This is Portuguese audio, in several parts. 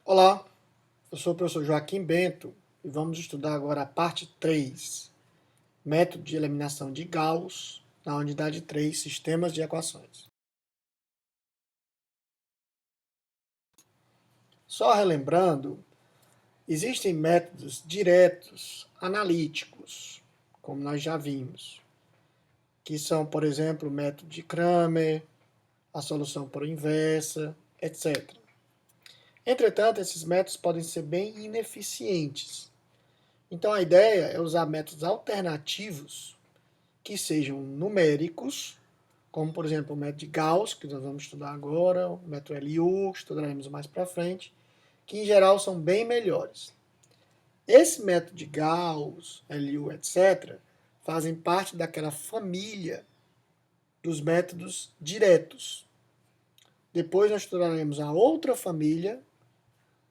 Olá, eu sou o professor Joaquim Bento e vamos estudar agora a parte 3, método de eliminação de Gauss, na unidade 3, sistemas de equações. Só relembrando, existem métodos diretos, analíticos, como nós já vimos, que são, por exemplo, o método de Cramer, a solução por inversa, etc. Entretanto, esses métodos podem ser bem ineficientes. Então, a ideia é usar métodos alternativos que sejam numéricos, como, por exemplo, o método de Gauss, que nós vamos estudar agora, o método LU, que estudaremos mais para frente, que, em geral, são bem melhores. Esse método de Gauss, LU, etc., fazem parte daquela família dos métodos diretos. Depois nós estudaremos a outra família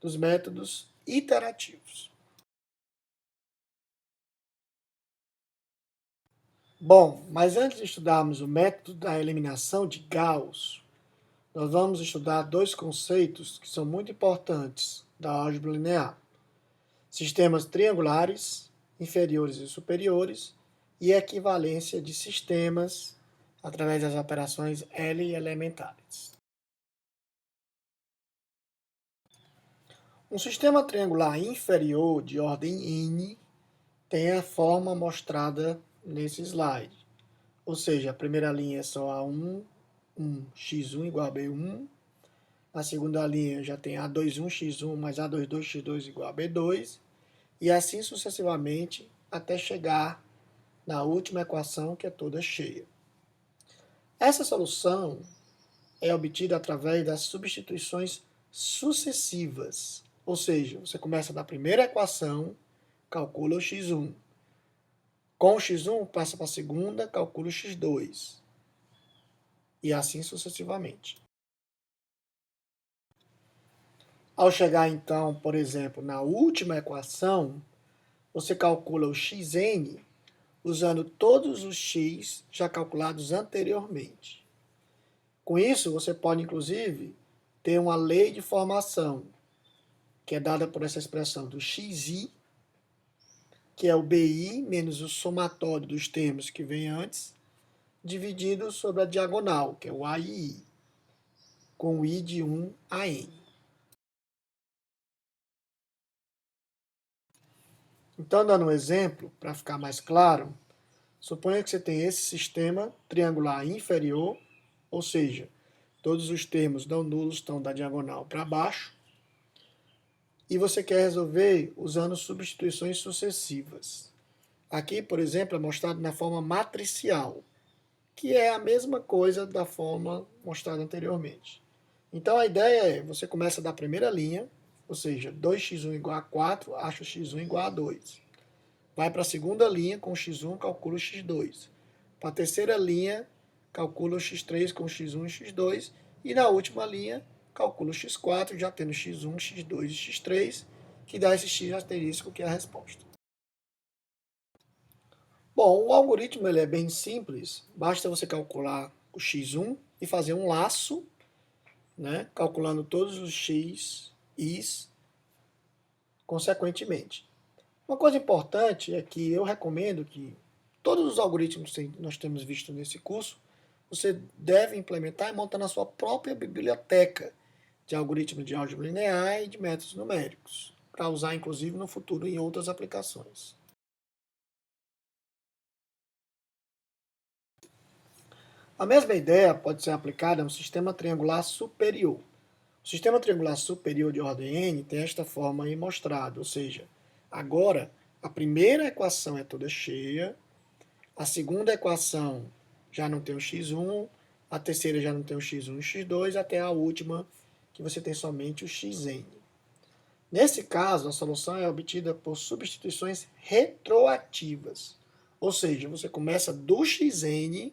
dos métodos iterativos. Bom, mas antes de estudarmos o método da eliminação de Gauss, nós vamos estudar dois conceitos que são muito importantes da álgebra linear: sistemas triangulares, inferiores e superiores, e equivalência de sistemas através das operações L elementares. Um sistema triangular inferior de ordem n tem a forma mostrada nesse slide. Ou seja, a primeira linha é só A1, x1 igual a B1. Na segunda linha já tem A21x1 mais A22x2 igual a B2. E assim sucessivamente até chegar na última equação, que é toda cheia. Essa solução é obtida através das substituições sucessivas. Ou seja, você começa da primeira equação, calcula o x1. Com o x1, passa para a segunda, calcula o x2. E assim sucessivamente. Ao chegar, então, por exemplo, na última equação, você calcula o xn usando todos os x já calculados anteriormente. Com isso, você pode, inclusive, ter uma lei de formação, que é dada por essa expressão do xi, que é o bi menos o somatório dos termos que vem antes, dividido sobre a diagonal, que é o ai, com o i de 1 a n. Então, dando um exemplo, para ficar mais claro, suponha que você tem esse sistema triangular inferior, ou seja, todos os termos não nulos estão da diagonal para baixo, e você quer resolver usando substituições sucessivas. Aqui, por exemplo, é mostrado na forma matricial, que é a mesma coisa da forma mostrada anteriormente. Então a ideia é, você começa da primeira linha, ou seja, 2x1 igual a 4, acha o x1 igual a 2. Vai para a segunda linha, com o x1, calcula o x2. Para a terceira linha, calcula o x3 com o x1 e x2. E na última linha, calcula o x4, já tendo x1, x2 e x3, que dá esse x asterisco, que é a resposta. Bom, o algoritmo ele é bem simples. Basta você calcular o x1 e fazer um laço, né, calculando todos os x, i's, consequentemente. Uma coisa importante é que eu recomendo que todos os algoritmos que nós temos visto nesse curso, você deve implementar e montar na sua própria biblioteca de algoritmos de álgebra linear e de métodos numéricos, para usar inclusive no futuro em outras aplicações. A mesma ideia pode ser aplicada a um sistema triangular superior. O sistema triangular superior de ordem n tem esta forma aí mostrada, ou seja, agora a primeira equação é toda cheia, a segunda equação já não tem o x1, a terceira já não tem o x1 e o x2, até a última que você tem somente o xn. Nesse caso, a solução é obtida por substituições retroativas, ou seja, você começa do xn,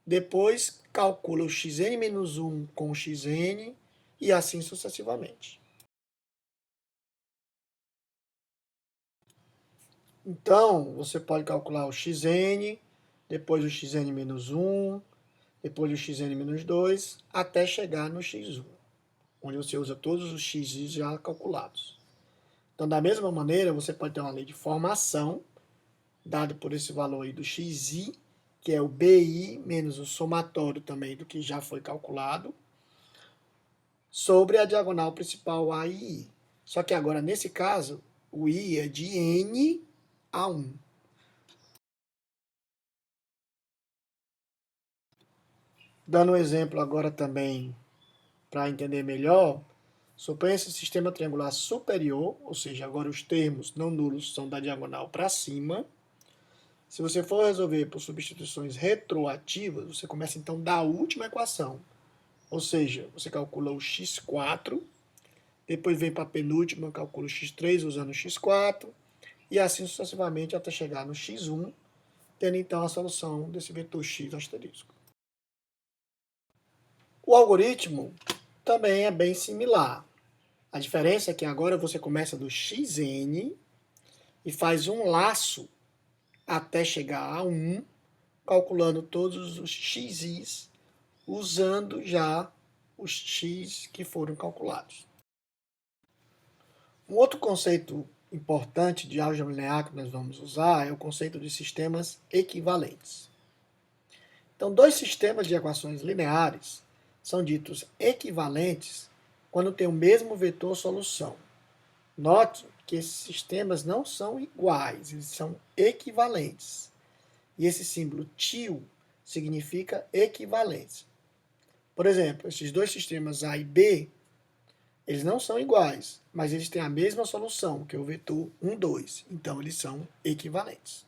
depois calcula o xn menos 1 com o xn e assim sucessivamente. Então, você pode calcular o xn, depois o xn menos 1, depois o xn menos 2, até chegar no x1. onde você usa todos os xi já calculados. Então, da mesma maneira, você pode ter uma lei de formação, dada por esse valor aí do xi, que é o bi menos o somatório também do que já foi calculado, sobre a diagonal principal A e I. Só que agora, nesse caso, o I é de N a 1. Dando um exemplo agora também, para entender melhor, suponha esse sistema triangular superior, ou seja, agora os termos não nulos são da diagonal para cima. Se você for resolver por substituições retroativas, você começa então da última equação. Ou seja, você calcula o x4, depois vem para a penúltima, calcula o x3 usando o x4, e assim sucessivamente até chegar no x1, tendo então a solução desse vetor x asterisco. O algoritmo também é bem similar. A diferença é que agora você começa do xn e faz um laço até chegar a 1, calculando todos os xis, usando já os x que foram calculados. Um outro conceito importante de álgebra linear que nós vamos usar é o conceito de sistemas equivalentes. Então, dois sistemas de equações lineares são ditos equivalentes quando tem o mesmo vetor solução. Note que esses sistemas não são iguais, eles são equivalentes. E esse símbolo tio significa equivalência. Por exemplo, esses dois sistemas A e B, eles não são iguais, mas eles têm a mesma solução, que é o vetor 1, 2. Então, eles são equivalentes.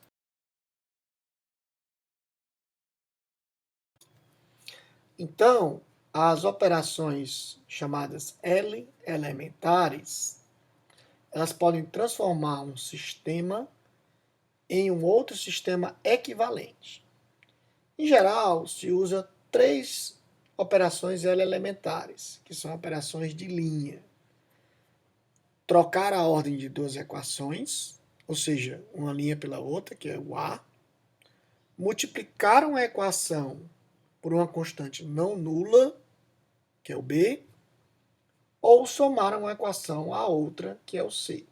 Então, as operações chamadas L elementares, elas podem transformar um sistema em um outro sistema equivalente. Em geral, se usa 3 operações L elementares, que são operações de linha. Trocar a ordem de duas equações, ou seja, uma linha pela outra, que é o A. Multiplicar uma equação por uma constante não nula, que é o B. Ou somar uma equação a outra, que é o C.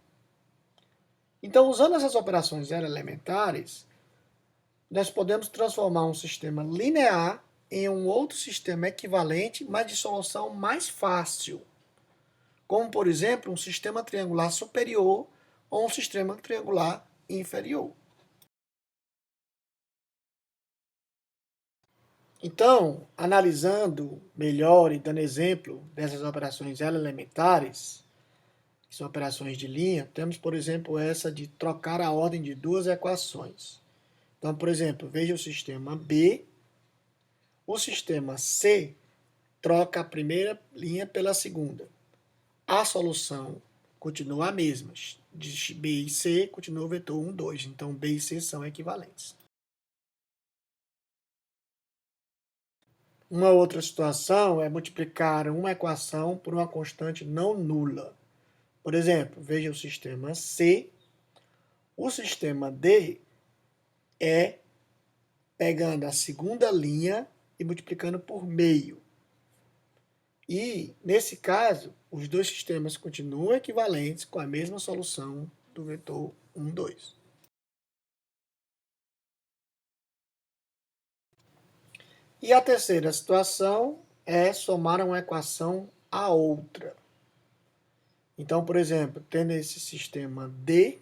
Então, usando essas operações L elementares, nós podemos transformar um sistema linear em um outro sistema equivalente, mas de solução mais fácil. Como, por exemplo, um sistema triangular superior ou um sistema triangular inferior. Então, analisando melhor e dando exemplo dessas operações L elementares, que são operações de linha, temos, por exemplo, essa de trocar a ordem de duas equações. Então, por exemplo, veja o sistema B. O sistema C troca a primeira linha pela segunda. A solução continua a mesma. De B e C continua o vetor 1, 2. Então, B e C são equivalentes. Uma outra situação é multiplicar uma equação por uma constante não nula. Por exemplo, veja o sistema C. O sistema D é pegando a segunda linha e multiplicando por meio. E, nesse caso, os dois sistemas continuam equivalentes com a mesma solução do vetor 1, 2. E a terceira situação é somar uma equação a outra. Então, por exemplo, tendo esse sistema D,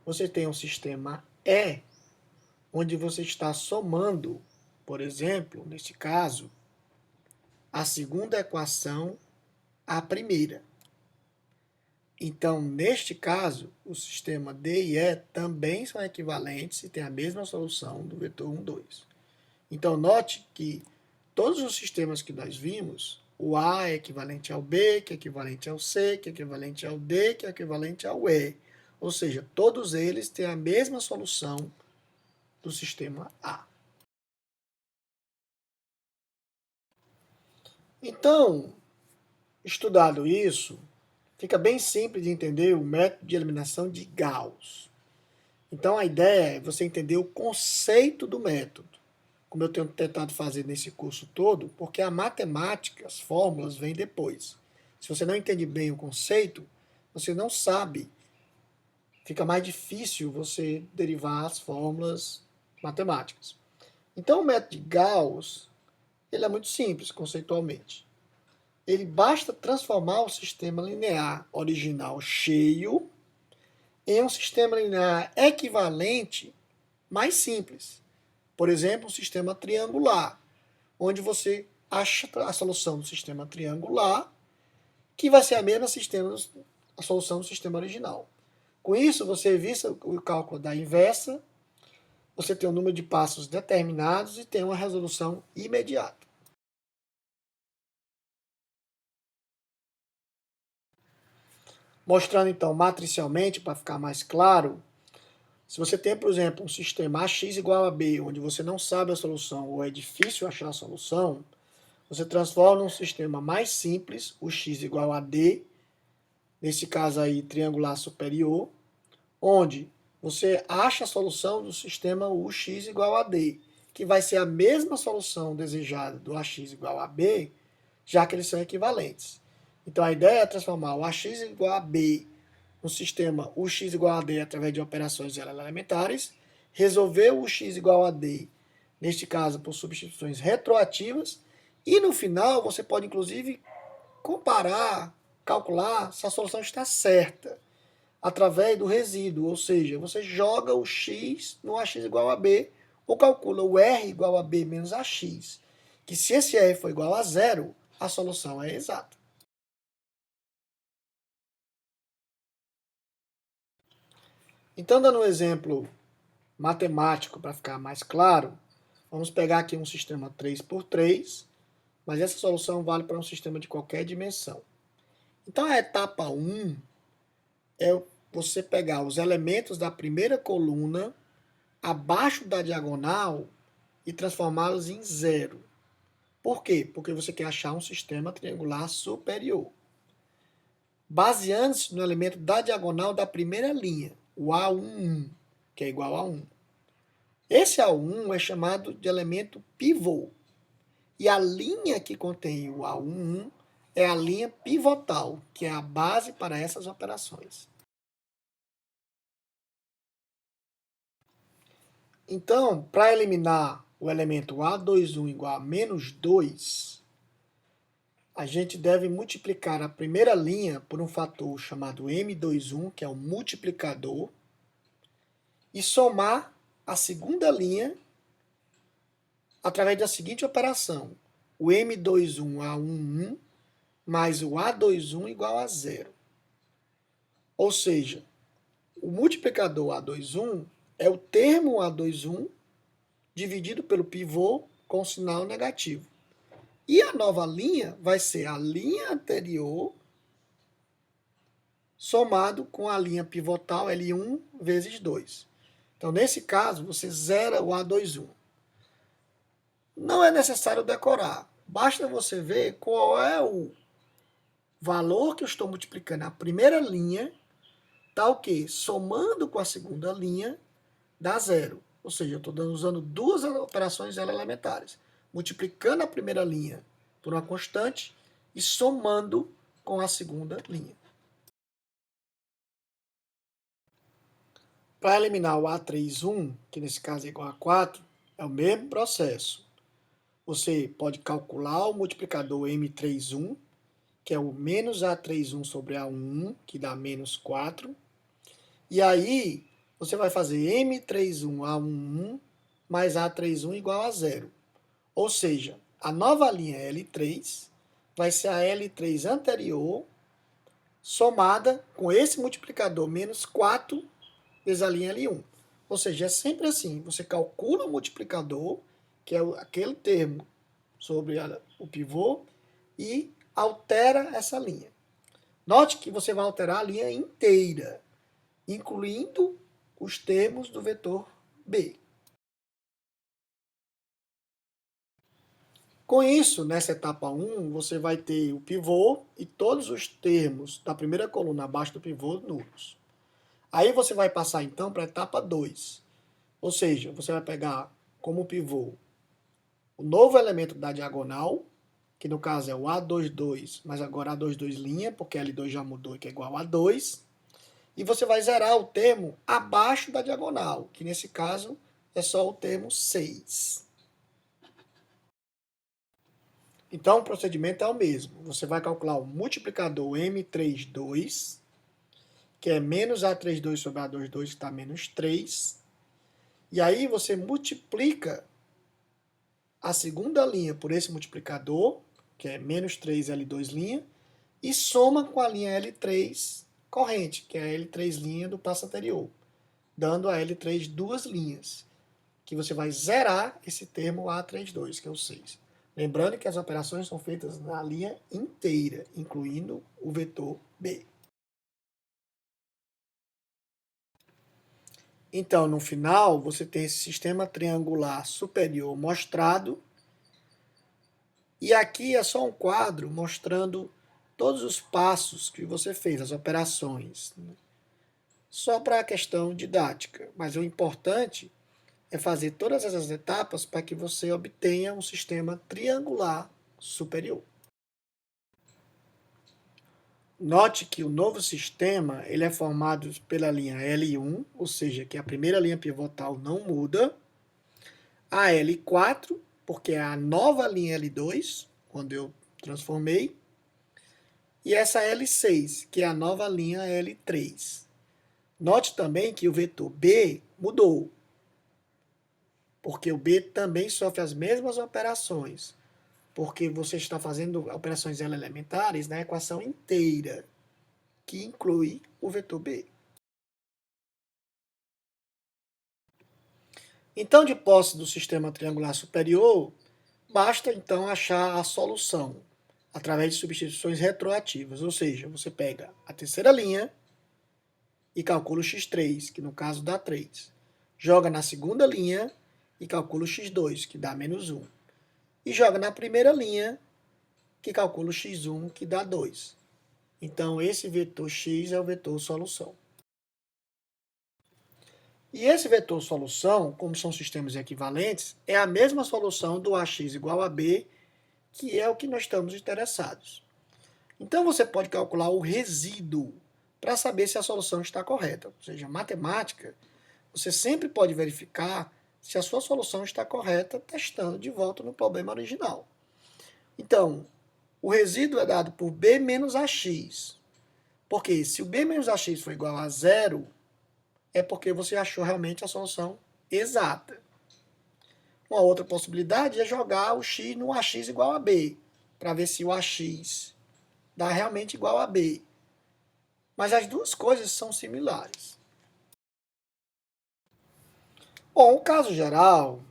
você tem um sistema E, onde você está somando, por exemplo, neste caso, a segunda equação à primeira. Então, neste caso, o sistema D e E também são equivalentes e têm a mesma solução do vetor 1, 2. Então, note que todos os sistemas que nós vimos, o A é equivalente ao B, que é equivalente ao C, que é equivalente ao D, que é equivalente ao E. Ou seja, todos eles têm a mesma solução do sistema A. Então, estudado isso, fica bem simples de entender o método de eliminação de Gauss. Então, a ideia é você entender o conceito do método. como eu tenho tentado fazer nesse curso todo, porque a matemática, as fórmulas, vêm depois. Se você não entende bem o conceito, você não sabe, fica mais difícil você derivar as fórmulas matemáticas. Então, o método de Gauss, ele é muito simples conceitualmente. Ele basta transformar o sistema linear original cheio em um sistema linear equivalente mais simples. Por exemplo, um sistema triangular, onde você acha a solução do sistema triangular, que vai ser a mesma a solução do sistema original. Com isso, você evita o cálculo da inversa, você tem um número de passos determinados e tem uma resolução imediata. Mostrando então matricialmente, para ficar mais claro, se você tem, por exemplo, um sistema AX igual a B, onde você não sabe a solução ou é difícil achar a solução, você transforma num sistema mais simples, o x igual a D, nesse caso aí triangular superior, onde você acha a solução do sistema UX igual a D, que vai ser a mesma solução desejada do AX igual a B, já que eles são equivalentes. Então a ideia é transformar o AX igual a B no sistema UX igual a D através de operações elementares, resolver o UX igual a D, neste caso por substituições retroativas, e no final você pode inclusive comparar, calcular se a solução está certa, através do resíduo, ou seja, você joga o x no AX igual a B, ou calcula o R igual a B menos AX, que se esse R for igual a zero, a solução é exata. Então, dando um exemplo matemático para ficar mais claro, vamos pegar aqui um sistema 3x3, mas essa solução vale para um sistema de qualquer dimensão. Então, a etapa 1 é você pegar os elementos da primeira coluna abaixo da diagonal e transformá-los em zero. Por quê? Porque você quer achar um sistema triangular superior. Baseando-se no elemento da diagonal da primeira linha, o A11, que é igual a 1. Esse A1 é chamado de elemento pivô. E a linha que contém o A11 é a linha pivotal, que é a base para essas operações. Então, para eliminar o elemento A21 igual a menos 2, a gente deve multiplicar a primeira linha por um fator chamado M21, que é o multiplicador, e somar a segunda linha através da seguinte operação: o M21A11 mais o A21 igual a zero. Ou seja, o multiplicador A21 é o termo A21 dividido pelo pivô com sinal negativo. E a nova linha vai ser a linha anterior somado com a linha pivotal L1 vezes 2. Então, nesse caso, você zera o A21. Não é necessário decorar. Basta você ver qual é o valor que eu estou multiplicando. A primeira linha dá o quê? Somando com a segunda linha, dá zero. Ou seja, eu estou usando duas operações elementares. Multiplicando a primeira linha por uma constante e somando com a segunda linha. Para eliminar o A31, que nesse caso é igual a 4, é o mesmo processo. Você pode calcular o multiplicador M31, que é o menos A31 sobre A11, que dá menos 4. E aí, você vai fazer M31A11 mais A31 igual a zero. Ou seja, a nova linha L3 vai ser a L3 anterior somada com esse multiplicador menos 4 vezes a linha L1. Ou seja, é sempre assim, você calcula o multiplicador, que é aquele termo sobre o pivô, e altera essa linha. Note que você vai alterar a linha inteira, incluindo os termos do vetor B. Com isso, nessa etapa 1, você vai ter o pivô e todos os termos da primeira coluna abaixo do pivô nulos. Aí você vai passar então para a etapa 2. Ou seja, você vai pegar como pivô o novo elemento da diagonal, que no caso é o A22, mas agora A22', porque L2 já mudou, que é igual a 2. E você vai zerar o termo abaixo da diagonal, que nesse caso é só o termo 6. Então o procedimento é o mesmo. Você vai calcular o multiplicador M32, que é menos A32 sobre A22, que está menos 3. E aí você multiplica a segunda linha por esse multiplicador, que é menos 3L2', e soma com a linha L3 corrente, que é a L3' do passo anterior, dando a L3 duas linhas, que você vai zerar esse termo A32, que é o 6. Lembrando que as operações são feitas na linha inteira, incluindo o vetor B. Então, no final, você tem esse sistema triangular superior mostrado. E aqui é só um quadro mostrando todos os passos que você fez, as operações. Só para a questão didática. Mas o importante é fazer todas essas etapas para que você obtenha um sistema triangular superior. Note que o novo sistema ele é formado pela linha L1, ou seja, que a primeira linha pivotal não muda, a L4, porque é a nova linha L2, quando eu transformei, e essa L6, que é a nova linha L3. Note também que o vetor B mudou, porque o B também sofre as mesmas operações, porque você está fazendo operações elementares na equação inteira, que inclui o vetor B. Então, de posse do sistema triangular superior, basta então achar a solução através de substituições retroativas, ou seja, você pega a terceira linha e calcula o x3, que no caso dá 3. Joga na segunda linha e calcula o x2, que dá menos 1. E joga na primeira linha, que calcula o x1, que dá 2. Então, esse vetor x é o vetor solução. E esse vetor solução, como são sistemas equivalentes, é a mesma solução do ax igual a b, que é o que nós estamos interessados. Então, você pode calcular o resíduo para saber se a solução está correta. Ou seja, matemática, você sempre pode verificar se a sua solução está correta testando de volta no problema original. Então, o resíduo é dado por b menos ax. Porque se o b menos ax for igual a zero, é porque você achou realmente a solução exata. Uma outra possibilidade é jogar o x no ax igual a b, para ver se o ax dá realmente igual a b. Mas as duas coisas são similares. Bom, o caso geral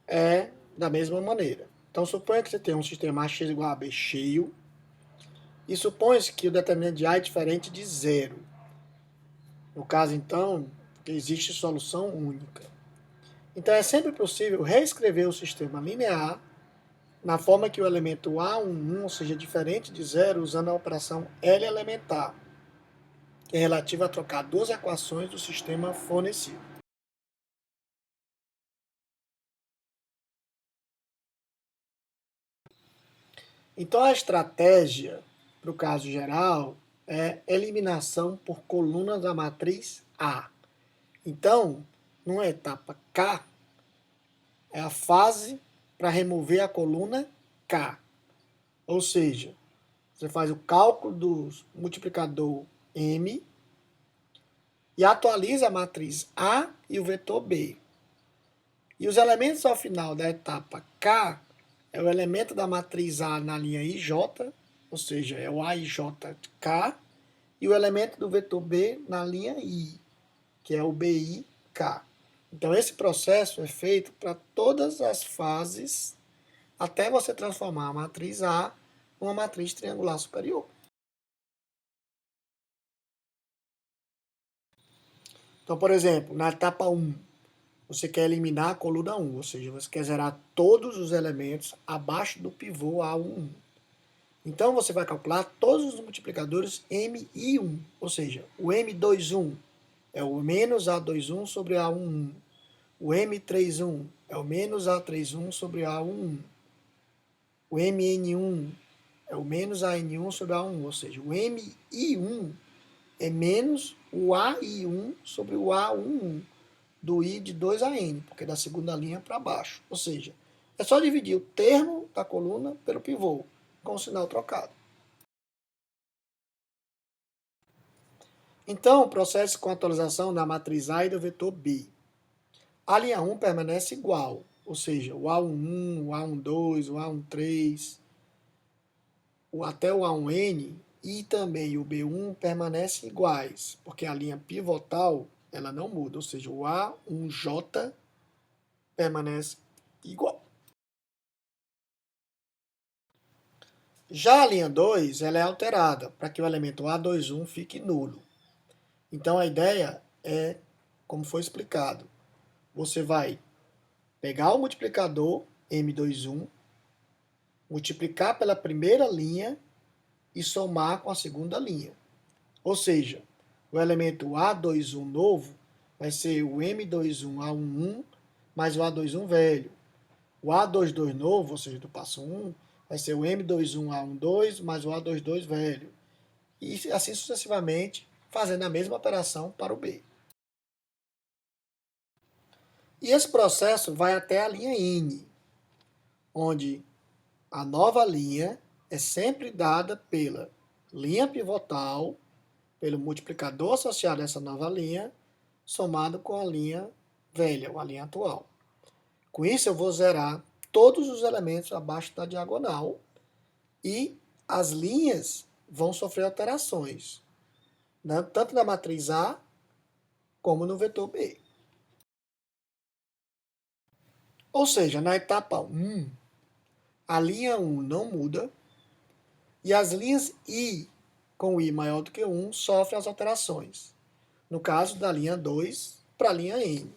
é da mesma maneira. Então, suponha que você tem um sistema ax igual a b cheio, e supõe-se que o determinante de A é diferente de zero. No caso, então, existe solução única. Então, é sempre possível reescrever o sistema linear na forma que o elemento A11 seja diferente de zero usando a operação L elementar, que é relativa a trocar duas equações do sistema fornecido. Então, a estratégia para o caso geral é eliminação por coluna da matriz A. Então, numa etapa K, é a fase para remover a coluna K. Ou seja, você faz o cálculo do multiplicador M e atualiza a matriz A e o vetor B. E os elementos ao final da etapa K é o elemento da matriz A na linha IJ, ou seja, é o AIJK, e o elemento do vetor B na linha I, que é o BIK. Então, esse processo é feito para todas as fases até você transformar a matriz A numa matriz triangular superior. Então, por exemplo, na etapa 1, você quer eliminar a coluna 1, ou seja, você quer zerar todos os elementos abaixo do pivô A11. Então, você vai calcular todos os multiplicadores M e 1, ou seja, o M21 é o menos A21 sobre A11. O M31 é o menos A31 sobre A11. o MN1 é o menos AN1 sobre A1, ou seja, o MI1 é menos o AI1 sobre o A11 do I de 2AN, porque é da segunda linha para baixo. Ou seja, é só dividir o termo da coluna pelo pivô, com o sinal trocado. Então, processe com atualização da matriz A e do vetor B. A linha 1 permanece igual, ou seja, o A11, o A12, o A13, até o A1N e também o B1 permanecem iguais, porque a linha pivotal ela não muda, ou seja, o A1J permanece igual. Já a linha 2 ela é alterada para que o elemento A21 fique nulo. Então a ideia é, como foi explicado, você vai pegar o multiplicador M21, multiplicar pela primeira linha e somar com a segunda linha. Ou seja, o elemento A21 novo vai ser o M21A11 mais o A21 velho. O A22 novo, ou seja, do passo 1, vai ser o M21A12 mais o A22 velho. E assim sucessivamente, fazendo a mesma operação para o B. E esse processo vai até a linha N, onde a nova linha é sempre dada pela linha pivotal, pelo multiplicador associado a essa nova linha, somado com a linha velha, ou a linha atual. Com isso, eu vou zerar todos os elementos abaixo da diagonal e as linhas vão sofrer alterações, né? Tanto na matriz A como no vetor B. Ou seja, na etapa 1, a linha 1 não muda e as linhas I com I maior do que 1 sofrem as alterações. No caso da linha 2 para a linha N.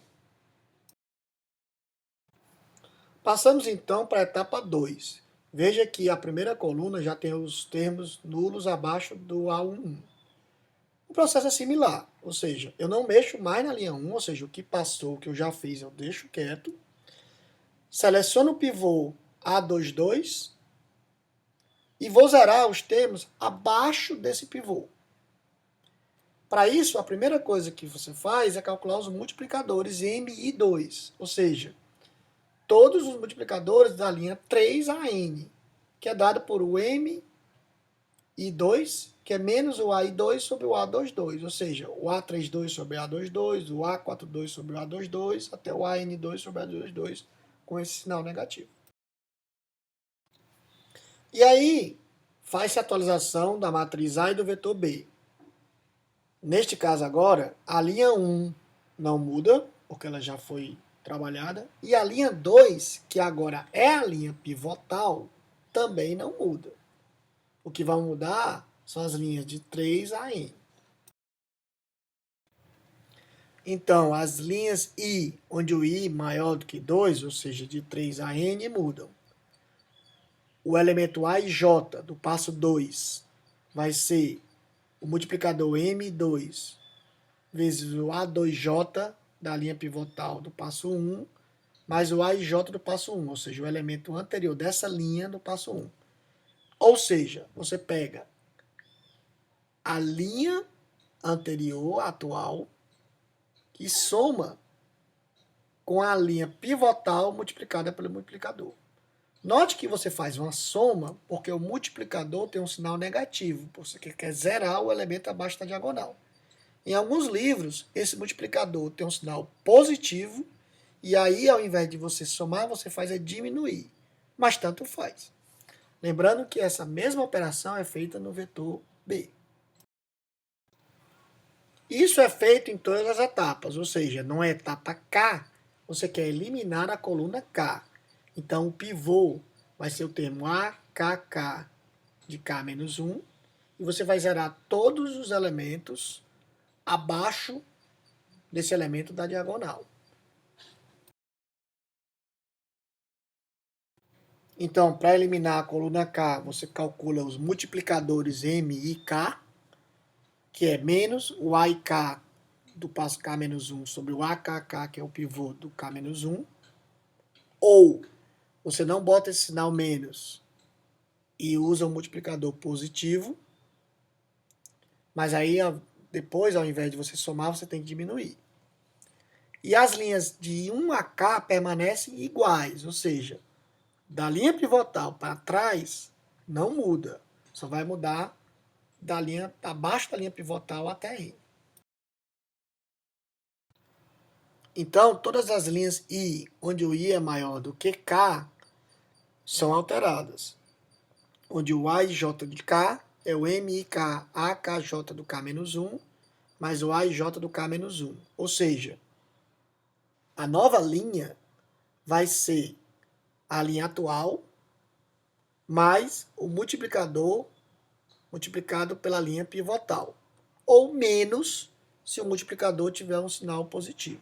Passamos então para a etapa 2. Veja que a primeira coluna já tem os termos nulos abaixo do A11. O processo é similar, ou seja, eu não mexo mais na linha 1, ou seja, o que passou, o que eu já fiz, eu deixo quieto. Seleciono o pivô A22 e vou zerar os termos abaixo desse pivô. Para isso, a primeira coisa que você faz é calcular os multiplicadores MI2, ou seja, todos os multiplicadores da linha 3 a N, que é dado por o MI2, que é menos o AI2 sobre o A22, ou seja, o A32 sobre o A22, o A42 sobre o A22, até o AN2 sobre o A22, com esse sinal negativo. E aí, faz-se a atualização da matriz A e do vetor B. Neste caso agora, a linha 1 não muda, porque ela já foi trabalhada, e a linha 2, que agora é a linha pivotal, também não muda. O que vai mudar são as linhas de 3 a N. Então, as linhas I, onde o I é maior do que 2, ou seja, de 3 a N, mudam. O elemento A e J do passo 2 vai ser o multiplicador M2 vezes o A2J da linha pivotal do passo 1, mais o A e J do passo 1, ou seja, o elemento anterior dessa linha do passo 1. Ou seja, você pega a linha anterior, atual, e soma com a linha pivotal multiplicada pelo multiplicador. Note que você faz uma soma porque o multiplicador tem um sinal negativo, você quer zerar o elemento abaixo da diagonal. Em alguns livros, esse multiplicador tem um sinal positivo, e aí, ao invés de você somar, você faz é diminuir. Mas tanto faz. Lembrando que essa mesma operação é feita no vetor B. Isso é feito em todas as etapas, ou seja, na etapa K, você quer eliminar a coluna K. Então, o pivô vai ser o termo AKK de K menos 1, e você vai zerar todos os elementos abaixo desse elemento da diagonal. Então, para eliminar a coluna K, você calcula os multiplicadores M e K, que é menos o A e K do passo K menos 1 sobre o AKK, que é o pivô do K menos 1. Ou você não bota esse sinal menos e usa o multiplicador positivo, mas aí depois, ao invés de você somar, você tem que diminuir. E as linhas de 1 a K permanecem iguais, ou seja, da linha pivotal para trás não muda, só vai mudar da linha abaixo da linha pivotal até I. Então, todas as linhas I, onde o I é maior do que K, são alteradas. Onde o A e J de K é o MIK AKJ do K menos 1, mais o A e J do K menos 1. Ou seja, a nova linha vai ser a linha atual mais o multiplicador multiplicado pela linha pivotal. Ou menos se o multiplicador tiver um sinal positivo.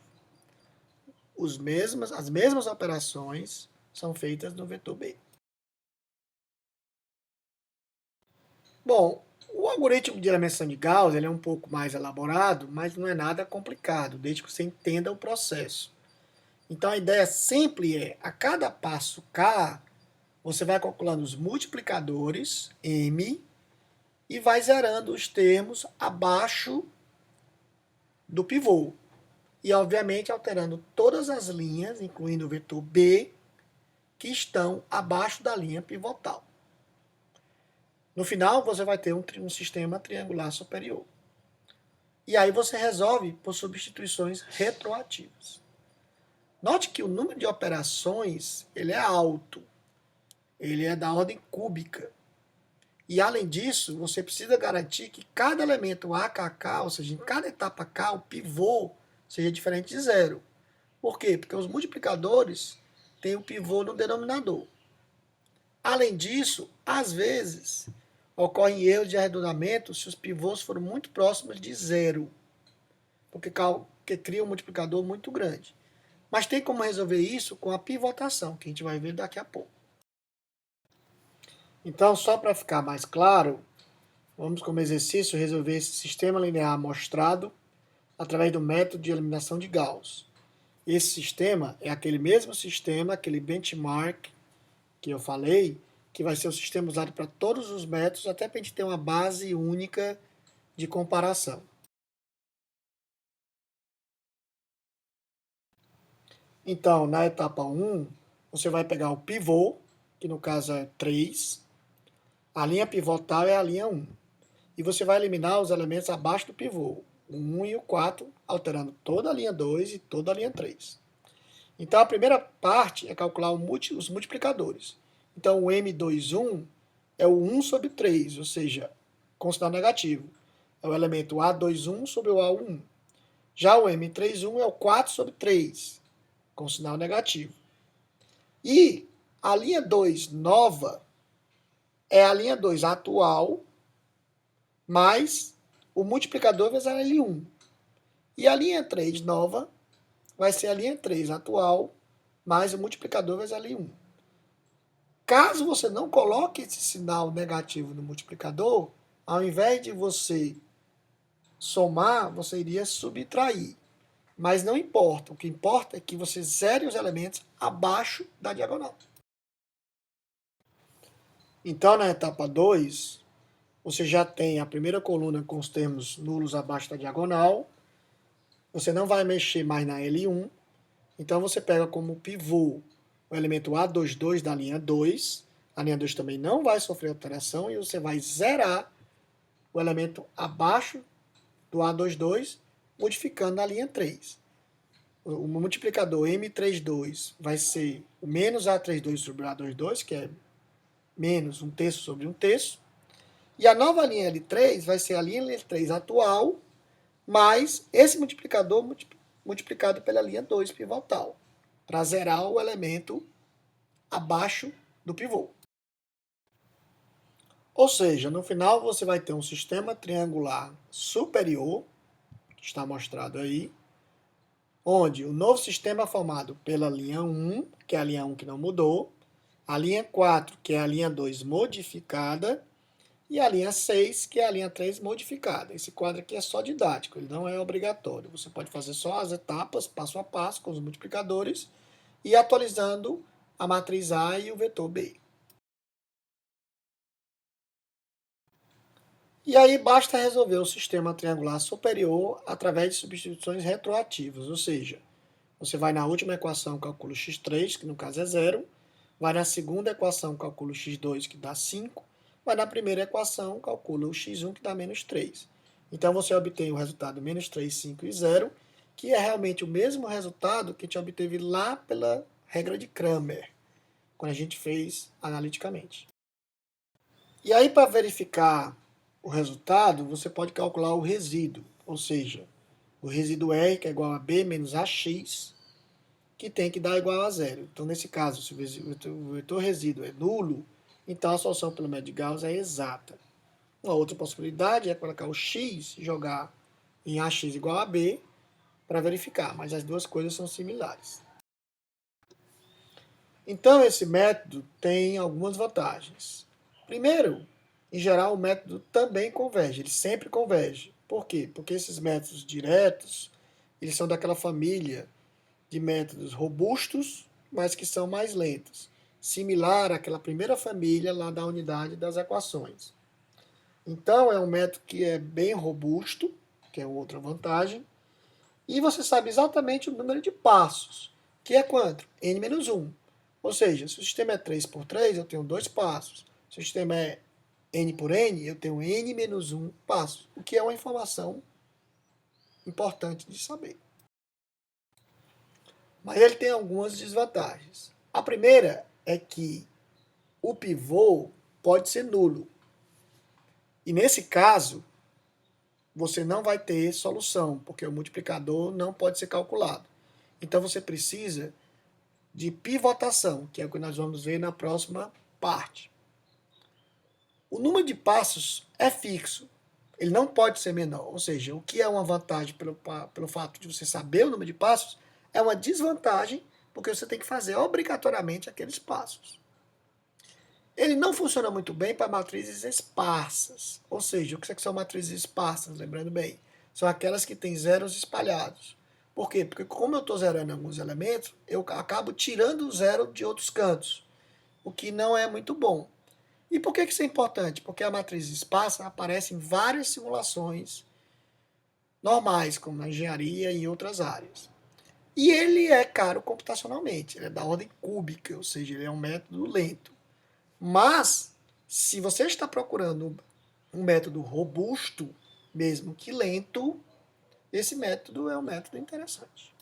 As mesmas operações são feitas no vetor B. Bom, o algoritmo de eliminação de Gauss ele é um pouco mais elaborado, mas não é nada complicado, desde que você entenda o processo. Então a ideia sempre é, a cada passo K, você vai calculando os multiplicadores, M, e vai zerando os termos abaixo do pivô. E, obviamente, alterando todas as linhas, incluindo o vetor B, que estão abaixo da linha pivotal. No final, você vai ter um sistema triangular superior. E aí você resolve por substituições retroativas. Note que o número de operações ele é alto. Ele é da ordem cúbica. E, além disso, você precisa garantir que cada elemento AKK, ou seja, em cada etapa K, o pivô seja diferente de zero. Por quê? Porque os multiplicadores têm o pivô no denominador. Além disso, às vezes, ocorrem erros de arredondamento se os pivôs forem muito próximos de zero, porque cria um multiplicador muito grande. Mas tem como resolver isso com a pivotação, que a gente vai ver daqui a pouco. Então, só para ficar mais claro, vamos como exercício resolver esse sistema linear mostrado através do método de eliminação de Gauss. Esse sistema é aquele mesmo sistema, aquele benchmark que eu falei, que vai ser o sistema usado para todos os métodos, até para a gente ter uma base única de comparação. Então, na etapa 1, você vai pegar o pivô, que no caso é 3, a linha pivotal é a linha 1. E você vai eliminar os elementos abaixo do pivô, o 1 e o 4, alterando toda a linha 2 e toda a linha 3. Então, a primeira parte é calcular os multiplicadores. Então, o M21 é o 1 sobre 3, ou seja, com sinal negativo. É o elemento A21 sobre o A1. Já o M31 é o 4 sobre 3, com sinal negativo. E a linha 2 nova é a linha 2 atual, mais o multiplicador vezes a L1. E a linha 3 nova vai ser a linha 3 atual, mais o multiplicador vezes a L1. Caso você não coloque esse sinal negativo no multiplicador, ao invés de você somar, você iria subtrair. Mas não importa. O que importa é que você zere os elementos abaixo da diagonal. Então, na etapa 2, você já tem a primeira coluna com os termos nulos abaixo da diagonal. Você não vai mexer mais na L1. Então, você pega como pivô o elemento A22 da linha 2. A linha 2 também não vai sofrer alteração e você vai zerar o elemento abaixo do A22, modificando a linha 3. O multiplicador M32 vai ser o menos A32 sobre o A22, que é menos 1/3 sobre 1/3. E a nova linha L3 vai ser a linha L3 atual, mais esse multiplicador multiplicado pela linha 2 pivotal, para zerar o elemento abaixo do pivô. Ou seja, no final você vai ter um sistema triangular superior, que está mostrado aí, onde o novo sistema é formado pela linha 1, que é a linha 1 que não mudou, a linha 4, que é a linha 2 modificada, e a linha 6, que é a linha 3 modificada. Esse quadro aqui é só didático, ele não é obrigatório. Você pode fazer só as etapas, passo a passo, com os multiplicadores, e atualizando a matriz A e o vetor B. E aí basta resolver o sistema triangular superior através de substituições retroativas, ou seja, você vai na última equação, calcula o x3, que no caso é 0, vai na segunda equação, calcula o x2, que dá 5, vai na primeira equação, calcula o x1, que dá menos 3. Então você obtém o resultado menos 3, 5 e 0, que é realmente o mesmo resultado que a gente obteve lá pela regra de Cramer, quando a gente fez analiticamente. E aí, para verificar o resultado, você pode calcular o resíduo, ou seja, o resíduo R, que é igual a B menos AX, que tem que dar igual a zero. Então, nesse caso, se o vetor resíduo é nulo, então a solução pelo método de Gauss é exata. Uma outra possibilidade é colocar o x e jogar em AX igual a B para verificar, mas as duas coisas são similares. Então, esse método tem algumas vantagens. Primeiro, em geral, o método também converge, ele sempre converge. Por quê? Porque esses métodos diretos, eles são daquela família de métodos robustos, mas que são mais lentos, similar àquela primeira família lá da unidade das equações. Então, é um método que é bem robusto, que é outra vantagem, e você sabe exatamente o número de passos, que é quanto? N-1. Ou seja, se o sistema é 3 por 3, eu tenho 2 passos. Se o sistema é N por N, eu tenho N-1 passos, o que é uma informação importante de saber. Mas ele tem algumas desvantagens. A primeira é que o pivô pode ser nulo. E nesse caso, você não vai ter solução, porque o multiplicador não pode ser calculado. Então você precisa de pivotação, que é o que nós vamos ver na próxima parte. O número de passos é fixo, ele não pode ser menor. Ou seja, o que é uma vantagem pelo fato de você saber o número de passos, é uma desvantagem, porque você tem que fazer obrigatoriamente aqueles passos. Ele não funciona muito bem para matrizes esparsas. Ou seja, o que são matrizes esparsas? Lembrando bem, são aquelas que têm zeros espalhados. Por quê? Porque como eu estou zerando alguns elementos, eu acabo tirando o zero de outros cantos, o que não é muito bom. E por que isso é importante? Porque a matriz esparsa aparece em várias simulações normais, como na engenharia e em outras áreas. E ele é caro computacionalmente, ele é da ordem cúbica, ou seja, ele é um método lento. Mas, se você está procurando um método robusto, mesmo que lento, esse método é um método interessante.